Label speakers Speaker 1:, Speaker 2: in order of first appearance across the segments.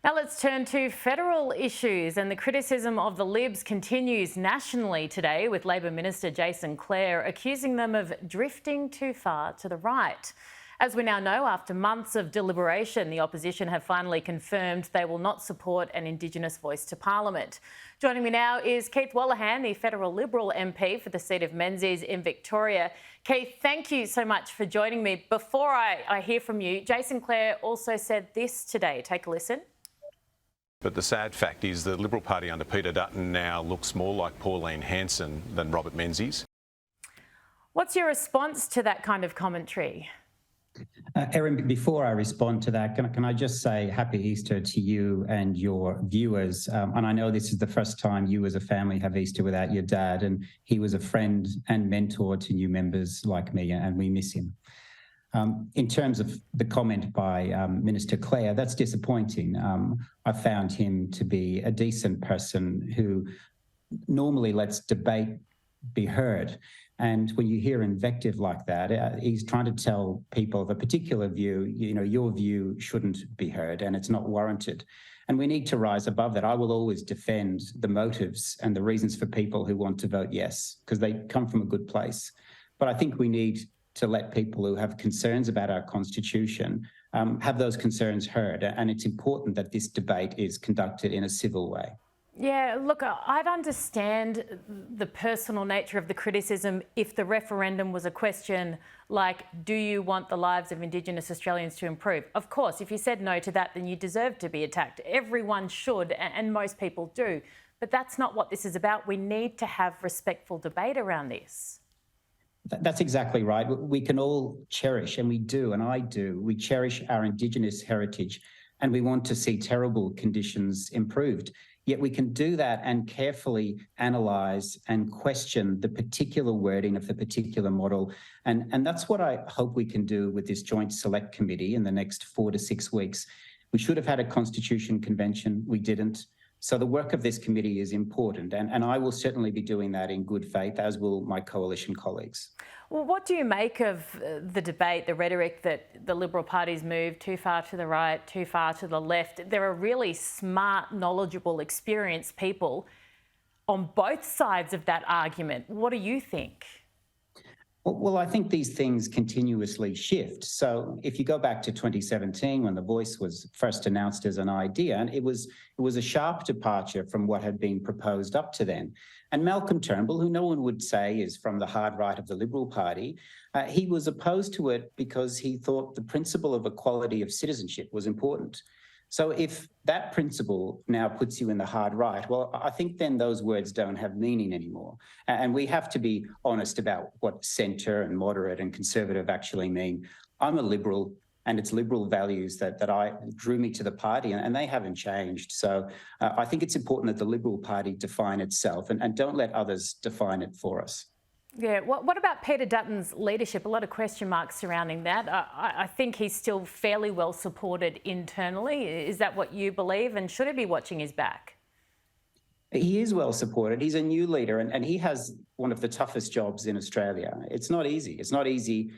Speaker 1: Now let's turn to federal issues, and the criticism of the Libs continues nationally today, with Labor Minister Jason Clare accusing them of drifting too far to the right. As we now know, after months of deliberation, the opposition have finally confirmed they will not support an Indigenous voice to Parliament. Joining me now is Keith Wolahan, the federal Liberal MP for the seat of Menzies in Victoria. Keith, thank you so much for joining me. Before I hear from you, Jason Clare also said this today. Take a listen.
Speaker 2: But the sad fact is the Liberal Party under Peter Dutton now looks more like Pauline Hanson than Robert Menzies.
Speaker 1: What's your response to that kind of commentary?
Speaker 3: Erin, before I respond to that, can I just say Happy Easter to you and your viewers. And I know this is the first time you as a family have Easter without your dad, and he was a friend and mentor to new members like me, and we miss him. In terms of the comment by Minister Clare, that's disappointing. I found him to be a decent person who normally lets debate be heard. And when you hear invective like that, he's trying to tell people of a particular view, your view shouldn't be heard and it's not warranted. And we need to rise above that. I will always defend the motives and the reasons for people who want to vote yes, because they come from a good place. But I think we need to let people who have concerns about our Constitution have those concerns heard. And it's important that this debate is conducted in a civil way.
Speaker 1: Yeah, look, I'd understand the personal nature of the criticism if the referendum was a question like, do you want the lives of Indigenous Australians to improve? Of course, if you said no to that, then you deserve to be attacked. Everyone should, and most people do. But that's not what this is about. We need to have respectful debate around this.
Speaker 3: That's exactly right. We can all cherish, and we do, and I do, we cherish our Indigenous heritage, and we want to see terrible conditions improved. Yet we can do that and carefully analyse and question the particular wording of the particular model. And that's what I hope we can do with this Joint Select Committee in the next 4 to 6 weeks. We should have had a Constitution Convention. We didn't. So the work of this committee is important, and I will certainly be doing that in good faith, as will my coalition colleagues.
Speaker 1: Well, what do you make of the debate, the rhetoric that the Liberal Party's moved too far to the right, too far to the left? There are really smart, knowledgeable, experienced people on both sides of that argument. What do you think?
Speaker 3: Well, I think these things continuously shift. So if you go back to 2017, when the voice was first announced as an idea, and it was a sharp departure from what had been proposed up to then. And Malcolm Turnbull, who no one would say is from the hard right of the Liberal Party, he was opposed to it because he thought the principle of equality of citizenship was important. So if that principle now puts you in the hard right, well, I think then those words don't have meaning anymore. And we have to be honest about what centre and moderate and conservative actually mean. I'm a Liberal, and it's Liberal values that drew me to the party, and they haven't changed. So I think it's important that the Liberal Party define itself and don't let others define it for us.
Speaker 1: Yeah, what about Peter Dutton's leadership? A lot of question marks surrounding that. I think he's still fairly well supported internally. Is that what you believe? And should he be watching his back?
Speaker 3: He is well supported. He's a new leader, and he has one of the toughest jobs in Australia. It's not easy. It's not easy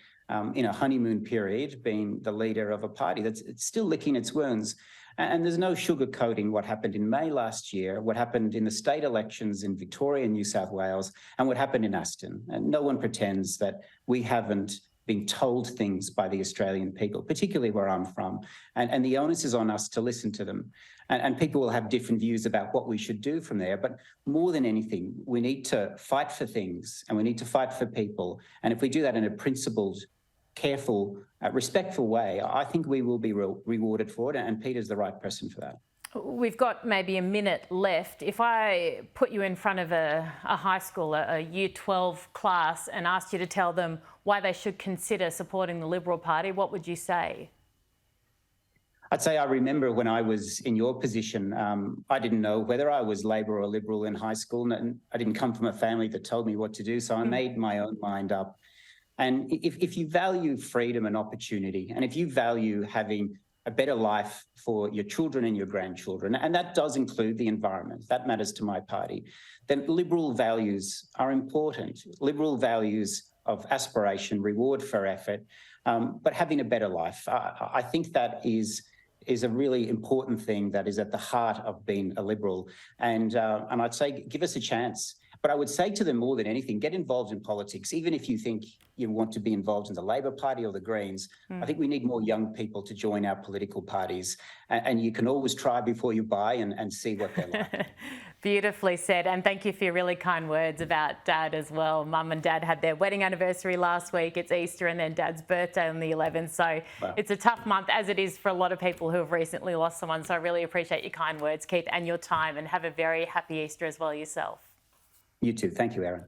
Speaker 3: in a honeymoon period being the leader of a party that's still licking its wounds. And there's no sugarcoating what happened in May last year, what happened in the state elections in Victoria and New South Wales, and what happened in Aston. And no one pretends that we haven't been told things by the Australian people, particularly where I'm from. And the onus is on us to listen to them. And people will have different views about what we should do from there. But more than anything, we need to fight for things, and we need to fight for people. And if we do that in a principled, careful, respectful way, I think we will be rewarded for it, and Peter's the right person for that.
Speaker 1: We've got maybe a minute left. If I put you in front of a high school, a Year 12 class, and asked you to tell them why they should consider supporting the Liberal Party, what would you say?
Speaker 3: I'd say I remember when I was in your position, I didn't know whether I was Labor or Liberal in high school, and I didn't come from a family that told me what to do, so I made my own mind up. And if you value freedom and opportunity, and if you value having a better life for your children and your grandchildren, and that does include the environment, that matters to my party, then Liberal values are important. Liberal values of aspiration, reward for effort, but having a better life. I think that is is a really important thing that is at the heart of being a Liberal. And I'd say give us a chance. But I would say to them more than anything, get involved in politics, even if you think you want to be involved in the Labor Party or the Greens. I think we need more young people to join our political parties. And you can always try before you buy and see what they're like.
Speaker 1: Beautifully said. And thank you for your really kind words about Dad as well. Mum and Dad had their wedding anniversary last week. It's Easter and then Dad's birthday on the 11th. So It's a tough month, as it is for a lot of people who have recently lost someone. So I really appreciate your kind words, Keith, and your time, and have a very happy Easter as well yourself.
Speaker 3: You too. Thank you, Erin.